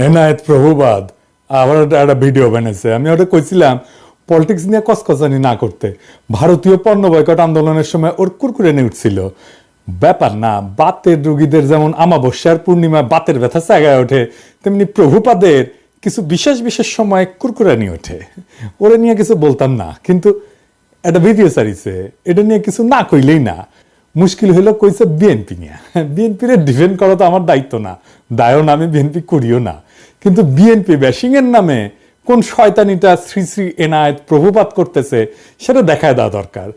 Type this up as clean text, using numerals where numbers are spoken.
এনায়েত প্রভুবাদ আবার একটা ভিডিও বানাইছে। আমি ওটা কইছিলাম পলিটিক্স নিয়ে কসকসানি না করতে। ভারতীয় পণ্য বয়কট আন্দোলনের সময় ওর কুরকুরে উঠছিল। ব্যাপার না, বাতের রোগীদের যেমন আমাবস্যার পূর্ণিমা বাতের ব্যথা জায়গায় ওঠে, তেমনি প্রভুপাদের কিছু বিশেষ বিশেষ সময় কুরকুরানি ওঠে। ওরা নিয়ে কিছু বলতাম না, কিন্তু একটা ভিডিও সারিছে, এটা নিয়ে কিছু না কইলেই না। মুশকিল হইলো কইছে বিএনপি নিয়ে। বিএনপির ডিফেন্ড করা তো আমার দায়িত্ব না, দায়ও না, আমি বিএনপি করিও না। কিন্তু বিএনপি ব্যাশিং এর নামে কোন শয়তানিটা শ্রী শ্রী এনায়েত প্রভুপাত করতেছে সেটা দেখায় দেওয়া দরকার।